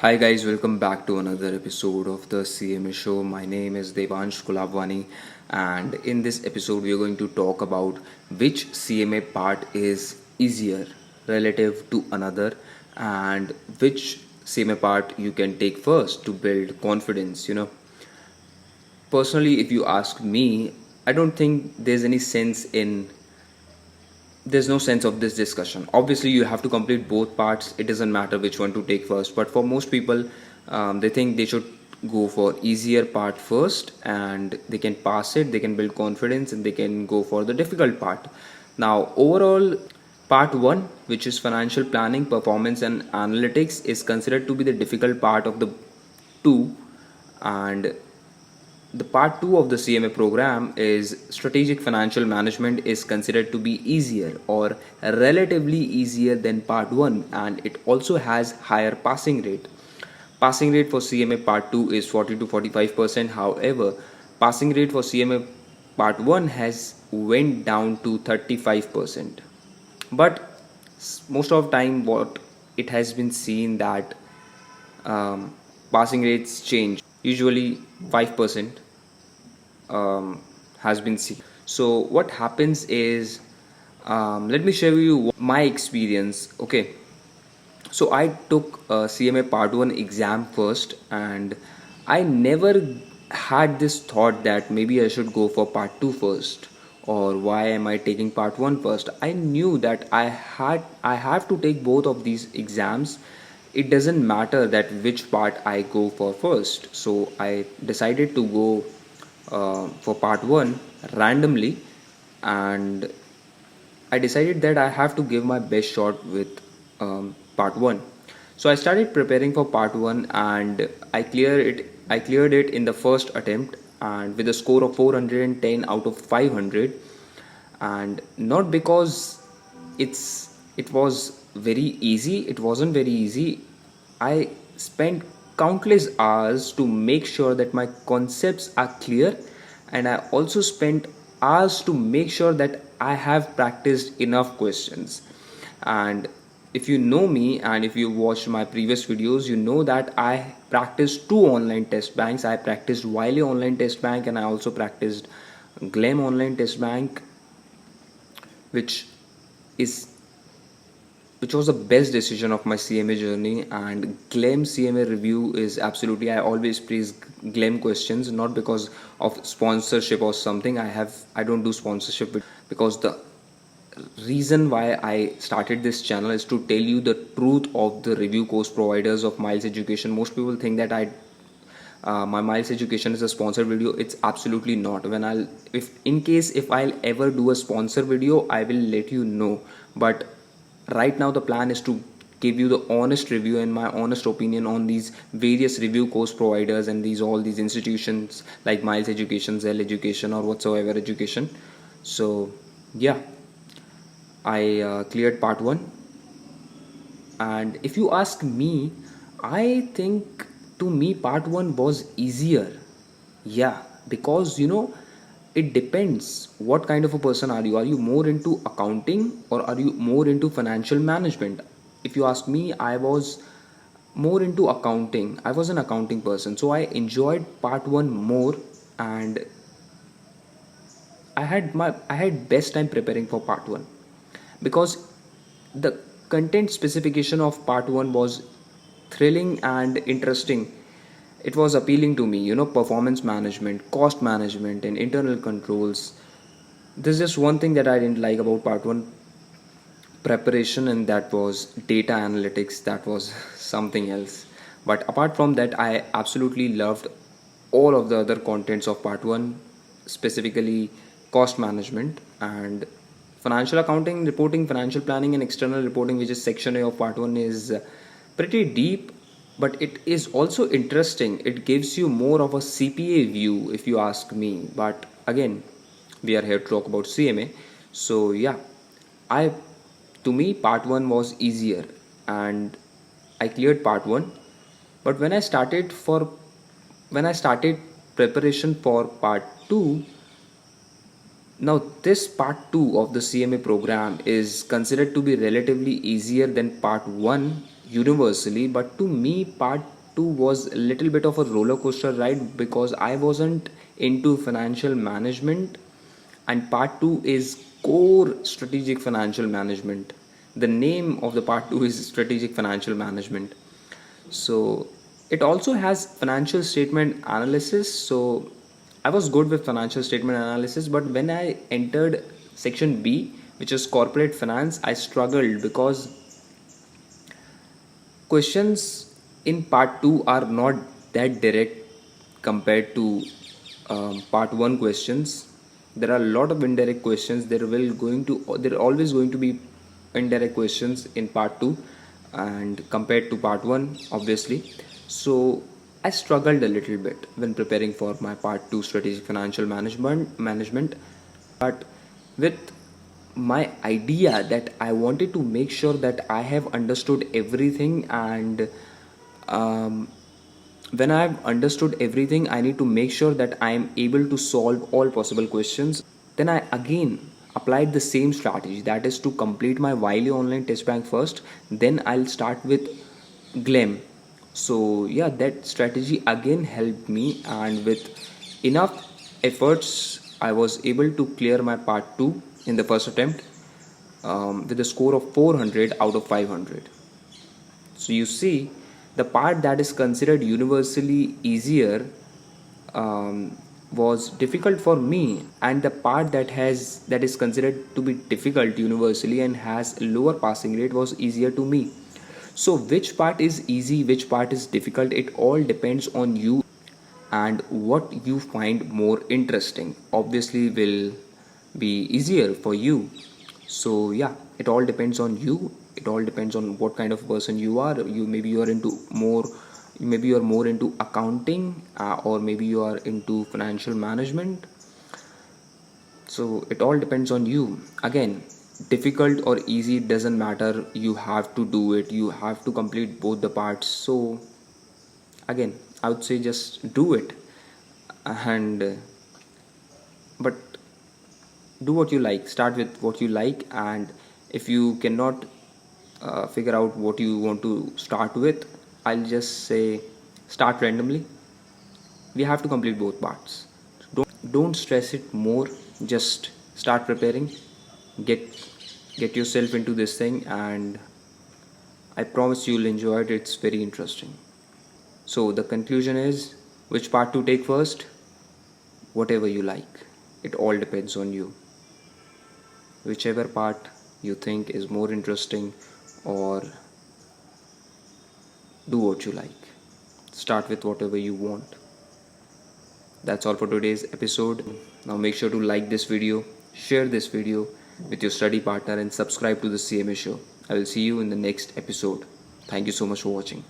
Hi guys, welcome back to another episode of the CMA Show. My name is Devansh Kulabwani, and in this episode, we are going to talk about which CMA part is easier relative to another, and which CMA part you can take first to build confidence. Personally, if you ask me, I don't think there's no sense of this discussion. Obviously you have to complete both parts, it doesn't matter which one to take first, but for most people, they think they should go for easier part first, and they can pass it, they can build confidence, and they can go for the difficult part. Now overall, part 1, which is financial planning, performance and analytics, is considered to be the difficult part of the two, and the part 2 of the CMA program is strategic financial management, is considered to be easier or relatively easier than part 1, and it also has higher passing rate. Passing rate for CMA part 2 is 40 to 45%. However, passing rate for CMA part 1 has went down to 35%. But most of the time what it has been seen that passing rates change, usually 5% has been seen. So what happens is, let me share you my experience. Okay, so I took CMA part 1 exam first, and I never had this thought that maybe I should go for part 2 first, or why am I taking part 1 first. I knew that I have to take both of these exams. It doesn't matter that which part I go for first. So I decided to go for part 1 randomly, and I decided that I have to give my best shot with part 1. So I started preparing for part 1, and I cleared it in the first attempt, and with a score of 410 out of 500. And not because it was very easy, it wasn't very easy. I spent countless hours to make sure that my concepts are clear, and I also spent hours to make sure that I have practiced enough questions. And if you know me, and if you watched my previous videos, you know that I practiced two online test banks. I practiced Wiley online test bank, and I also practiced Glam online test bank, which is which was the best decision of my CMA journey. And Glam CMA review is absolutely, I always praise Glam questions, not because of sponsorship or something. I don't do sponsorship, because the reason why I started this channel is to tell you the truth of the review course providers of Miles Education. Most people think that my Miles Education is a sponsored video. It's absolutely not. If I'll ever do a sponsor video, I will let you know. But right now the plan is to give you the honest review and my honest opinion on these various review course providers and all these institutions like Miles Education, Zell Education, or whatsoever education. So yeah, I cleared part 1, and if you ask me, I think to me part 1 was easier. Yeah, because it depends what kind of a person are you. Are you more into accounting, or are you more into financial management? If you ask me, I was more into accounting. I was an accounting person, so I enjoyed part 1 more, and I had best time preparing for part 1, because the content specification of part 1 was thrilling and interesting. It was appealing to me, performance management, cost management, and internal controls. There's just one thing that I didn't like about part 1 preparation, and that was data analytics. That was something else. But apart from that, I absolutely loved all of the other contents of part 1, specifically cost management and financial accounting, reporting, financial planning, and external reporting, which is section A of part 1, is pretty deep, but it is also interesting. It gives you more of a CPA view, if you ask me. But again, we are here to talk about CMA. So yeah, I to me part 1 was easier, and I cleared part 1. But when I started preparation for part 2, now this part 2 of the CMA program is considered to be relatively easier than part 1. universally, but to me, part 2 was a little bit of a roller coaster ride because I wasn't into financial management, and part 2 is core strategic financial management. The name of the part 2 is strategic financial management. So it also has financial statement analysis. So I was good with financial statement analysis, but when I entered section B, which is corporate finance, I struggled because questions in part 2 are not that direct compared to part 1 questions. There are a lot of indirect questions. There are always going to be indirect questions in part 2 and compared to part 1, obviously. So I struggled a little bit when preparing for my part 2 strategic financial management, but with my idea that I wanted to make sure that I have understood everything, and um, when I've understood everything, I need to make sure that I am able to solve all possible questions. Then I again applied the same strategy, that is to complete my Wiley online test bank first, then I'll start with GLEM. So yeah, that strategy again helped me, and with enough efforts I was able to clear my part 2 in the first attempt, with a score of 400 out of 500. So you see, the part that is considered universally easier was difficult for me, and the part that is considered to be difficult universally and has lower passing rate was easier to me. So which part is easy, which part is difficult, it all depends on you and what you find more interesting. Obviously will be easier for you. So yeah, it all depends on you. It all depends on what kind of person you are. Maybe you are more into accounting, or maybe you are into financial management. So it all depends on you. Again, difficult or easy doesn't matter, you have to do it, you have to complete both the parts. So again, I would say just do it, and but do what you like, start with what you like. And if you cannot figure out what you want to start with, I'll just say start randomly. We have to complete both parts. Don't stress it more, just start preparing. Get get yourself into this thing, and I promise you'll enjoy it. It's very interesting. So the conclusion is, which part to take first? Whatever you like, it all depends on you. Whichever part you think is more interesting, or do what you like. Start with whatever you want. That's all for today's episode. Now make sure to like this video, share this video with your study partner, and subscribe to the CMA show. I will see you in the next episode. Thank you so much for watching.